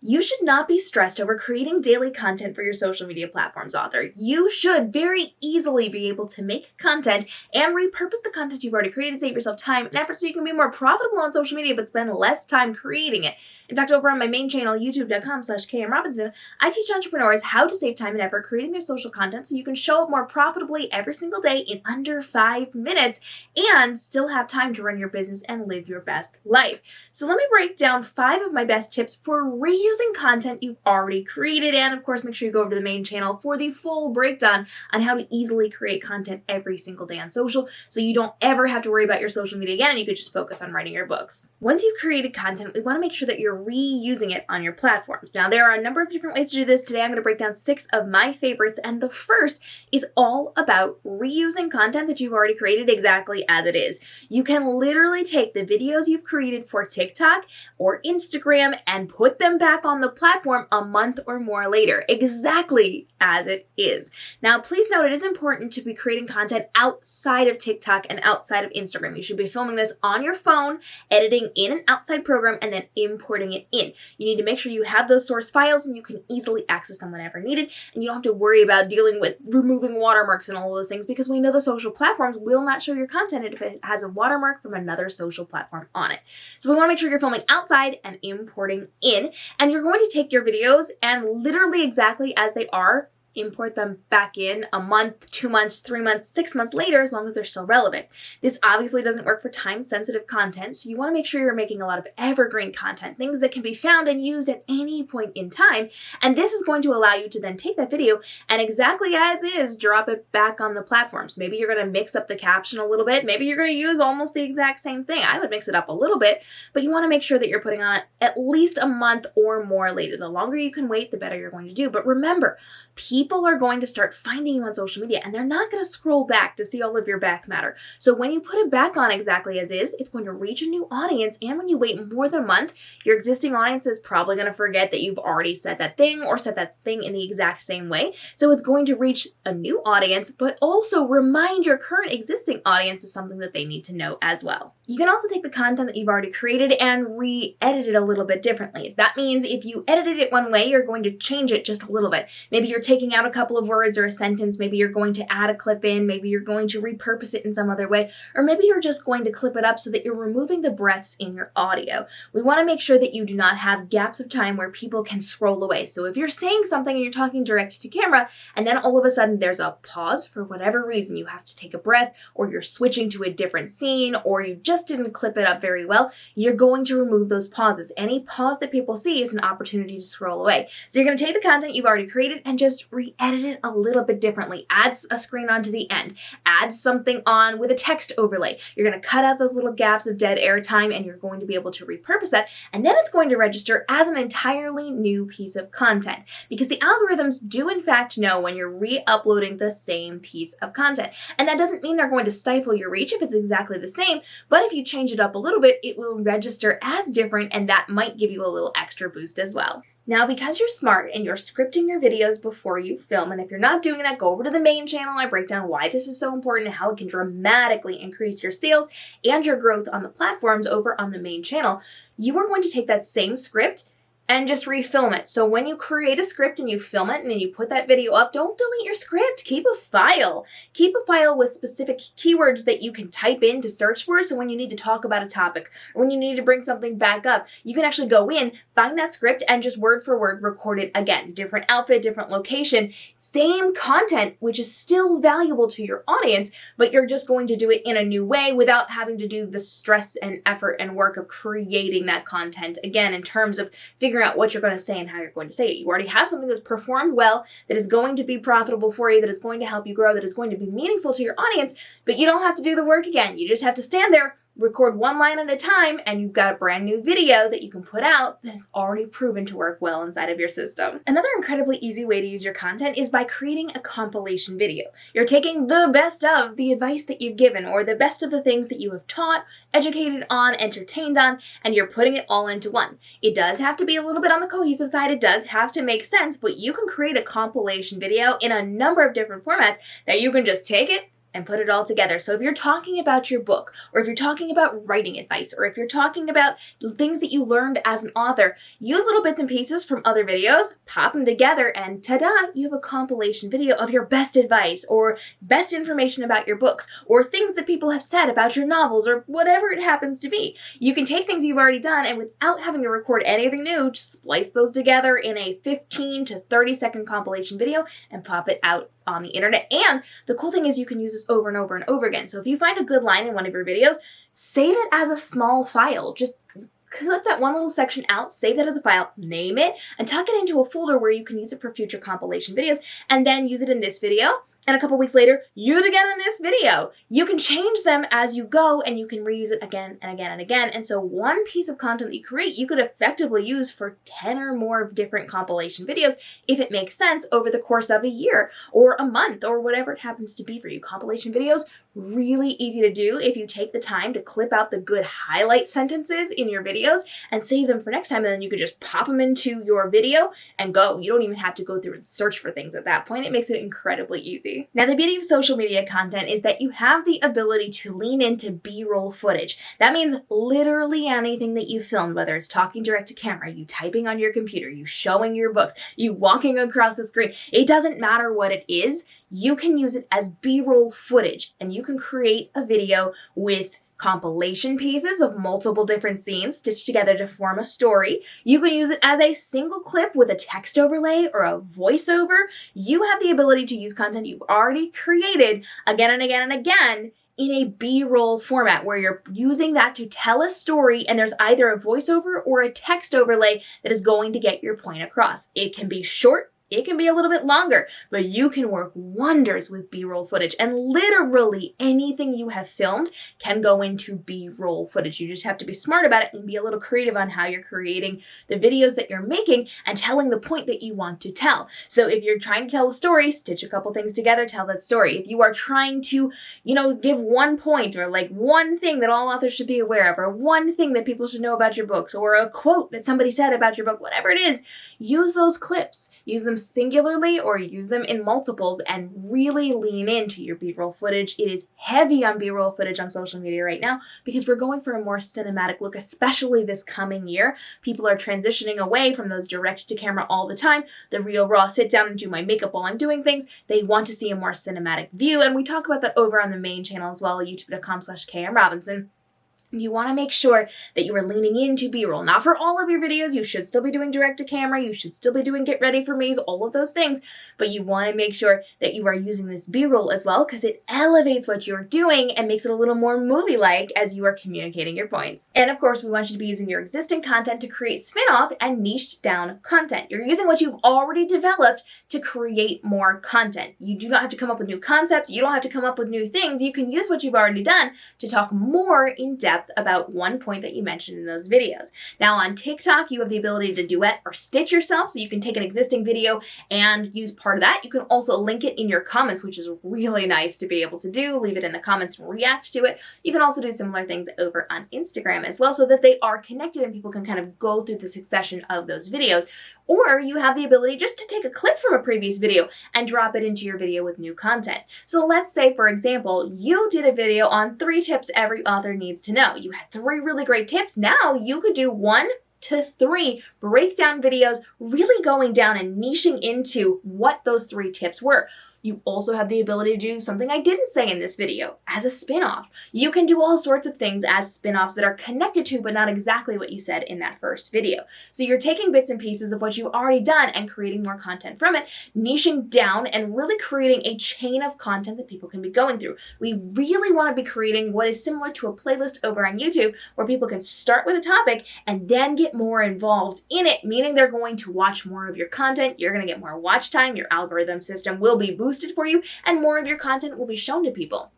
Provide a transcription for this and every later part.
You should not be stressed over creating daily content for your social media platforms, author. You should very easily be able to make content and repurpose the content you've already created to save yourself time and effort so you can be more profitable on social media but spend less time creating it. In fact, over on my main channel, youtube.com/KMRobinson, I teach entrepreneurs how to save time and effort creating their social content so you can show up more profitably every single day in under 5 minutes and still have time to run your business and live your best life. So let me break down 5 of my best tips for reusing content you've already created, and of course make sure you go over to the main channel for the full breakdown on how to easily create content every single day on social so you don't ever have to worry about your social media again and you could just focus on writing your books. Once you've created content, we want to make sure that you're reusing it on your platforms. Now there are a number of different ways to do this. Today I'm going to break down 6 of my favorites, and the first is all about reusing content that you've already created exactly as it is. You can literally take the videos you've created for TikTok or Instagram and put them back on the platform a month or more later, exactly as it is. Now, please note it is important to be creating content outside of TikTok and outside of Instagram. You should be filming this on your phone, editing in an outside program, and then importing it in. You need to make sure you have those source files and you can easily access them whenever needed, and you don't have to worry about dealing with removing watermarks and all of those things because we know the social platforms will not show your content if it has a watermark from another social platform on it. So we want to make sure you're filming outside and importing in, and you're going to take your videos and literally exactly as they are, import them back in a month, 2 months, 3 months, 6 months later, as long as they're still relevant. This obviously doesn't work for time-sensitive content, so you want to make sure you're making a lot of evergreen content, things that can be found and used at any point in time, and this is going to allow you to then take that video and exactly as is, drop it back on the platforms. Maybe you're going to mix up the caption a little bit, maybe you're going to use almost the exact same thing. I would mix it up a little bit, but you want to make sure that you're putting on it at least a month or more later. The longer you can wait, the better you're going to do. But remember, people are going to start finding you on social media and they're not going to scroll back to see all of your back matter. So when you put it back on exactly as is, it's going to reach a new audience, and when you wait more than a month, your existing audience is probably going to forget that you've already said that thing or said that thing in the exact same way. So it's going to reach a new audience, but also remind your current existing audience of something that they need to know as well. You can also take the content that you've already created and re-edit it a little bit differently. That means if you edited it one way, you're going to change it just a little bit. Maybe you're taking out a couple of words or a sentence, maybe you're going to add a clip in, maybe you're going to repurpose it in some other way, or maybe you're just going to clip it up so that you're removing the breaths in your audio. We want to make sure that you do not have gaps of time where people can scroll away. So if you're saying something and you're talking direct to camera, and then all of a sudden there's a pause for whatever reason, you have to take a breath, or you're switching to a different scene, or you just didn't clip it up very well, you're going to remove those pauses. Any pause that people see is an opportunity to scroll away. So you're going to take the content you've already created and just re-edit it a little bit differently. Add a screen onto the end. Add something on with a text overlay. You're going to cut out those little gaps of dead air time and you're going to be able to repurpose that, and then it's going to register as an entirely new piece of content because the algorithms do in fact know when you're re-uploading the same piece of content. And that doesn't mean they're going to stifle your reach if it's exactly the same, but if you change it up a little bit, it will register as different, and that might give you a little extra boost as well. Now, because you're smart and you're scripting your videos before you film, and if you're not doing that, go over to the main channel. I break down why this is so important and how it can dramatically increase your sales and your growth on the platforms over on the main channel. You are going to take that same script and just refilm it. So when you create a script and you film it and then you put that video up, don't delete your script. Keep a file. Keep a file with specific keywords that you can type in to search for. So when you need to talk about a topic or when you need to bring something back up, you can actually go in, find that script, and just word for word record it again. Different outfit, different location, same content, which is still valuable to your audience, but you're just going to do it in a new way without having to do the stress and effort and work of creating that content again in terms of figuring out what you're going to say and how you're going to say it. You already have something that's performed well, that is going to be profitable for you, that is going to help you grow, that is going to be meaningful to your audience, but you don't have to do the work again. You just have to stand there, record one line at a time, and you've got a brand new video that you can put out that is already proven to work well inside of your system. Another incredibly easy way to use your content is by creating a compilation video. You're taking the best of the advice that you've given or the best of the things that you have taught, educated on, entertained on, and you're putting it all into one. It does have to be a little bit on the cohesive side. It does have to make sense, but you can create a compilation video in a number of different formats that you can just take it, and put it all together. So if you're talking about your book, or if you're talking about writing advice, or if you're talking about things that you learned as an author, use little bits and pieces from other videos, pop them together, and ta-da, you have a compilation video of your best advice, or best information about your books, or things that people have said about your novels, or whatever it happens to be. You can take things you've already done, and without having to record anything new, just splice those together in a 15 to 30-second compilation video and pop it out on the internet. And the cool thing is you can use this over and over and over again. So if you find a good line in one of your videos, save it as a small file. Just clip that one little section out, save that as a file, name it, and tuck it into a folder where you can use it for future compilation videos, and then use it in this video. And a couple weeks later, use it again in this video. You can change them as you go, and you can reuse it again and again and again. And so one piece of content that you create, you could effectively use for 10 or more different compilation videos if it makes sense over the course of a year or a month or whatever it happens to be for you. Compilation videos, really easy to do if you take the time to clip out the good highlight sentences in your videos and save them for next time. And then you could just pop them into your video and go. You don't even have to go through and search for things at that point. It makes it incredibly easy. Now, the beauty of social media content is that you have the ability to lean into B-roll footage. That means literally anything that you filmed, whether it's talking direct to camera, you typing on your computer, you showing your books, you walking across the screen. It doesn't matter what it is. You can use it as B-roll footage, and you can create a video with compilation pieces of multiple different scenes stitched together to form a story. You can use it as a single clip with a text overlay or a voiceover. You have the ability to use content you've already created again and again and again in a B-roll format where you're using that to tell a story, and there's either a voiceover or a text overlay that is going to get your point across. It can be short. It can be a little bit longer, but you can work wonders with B-roll footage, and literally anything you have filmed can go into B-roll footage. You just have to be smart about it and be a little creative on how you're creating the videos that you're making and telling the point that you want to tell. So if you're trying to tell a story, stitch a couple things together, tell that story. If you are trying to, give one point or like one thing that all authors should be aware of, or one thing that people should know about your books, or a quote that somebody said about your book, whatever it is, use those clips. Use them singularly or use them in multiples and really lean into your B-roll footage. It is heavy on B-roll footage on social media right now because we're going for a more cinematic look, especially this coming year. People are transitioning away from those direct to camera all the time, the real raw sit down and do my makeup while I'm doing things. They want to see a more cinematic view, and we talk about that over on the main channel as well, youtube.com/KMRobinson. You want to make sure that you are leaning into B-roll. Not for all of your videos. You should still be doing direct to camera. You should still be doing get ready for me's, all of those things. But you want to make sure that you are using this B-roll as well because it elevates what you're doing and makes it a little more movie-like as you are communicating your points. And of course, we want you to be using your existing content to create spin-off and niched down content. You're using what you've already developed to create more content. You do not have to come up with new concepts. You don't have to come up with new things. You can use what you've already done to talk more in depth about one point that you mentioned in those videos. Now on TikTok, you have the ability to duet or stitch yourself, so you can take an existing video and use part of that. You can also link it in your comments, which is really nice to be able to do. Leave it in the comments and react to it. You can also do similar things over on Instagram as well so that they are connected and people can kind of go through the succession of those videos. Or you have the ability just to take a clip from a previous video and drop it into your video with new content. So let's say, for example, you did a video on 3 tips every author needs to know. You had 3 really great tips. Now you could do 1 to 3 breakdown videos, really going down and niching into what those 3 tips were. You also have the ability to do something I didn't say in this video as a spin-off. You can do all sorts of things as spin-offs that are connected to, but not exactly what you said in that first video. So you're taking bits and pieces of what you've already done and creating more content from it, niching down and really creating a chain of content that people can be going through. We really want to be creating what is similar to a playlist over on YouTube where people can start with a topic and then get more involved in it, meaning they're going to watch more of your content, you're going to get more watch time, your algorithm system will be boosted for you, and more of your content will be shown to people.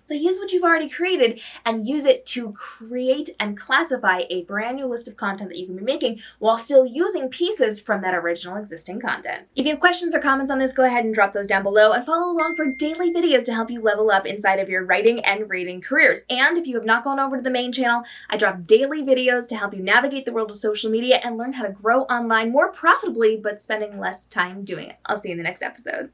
So use what you've already created and use it to create and classify a brand new list of content that you can be making while still using pieces from that original existing content. If you have questions or comments on this, go ahead and drop those down below and follow along for daily videos to help you level up inside of your writing and reading careers. And if you have not gone over to the main channel, I drop daily videos to help you navigate the world of social media and learn how to grow online more profitably, but spending less time doing it. I'll see you in the next episode.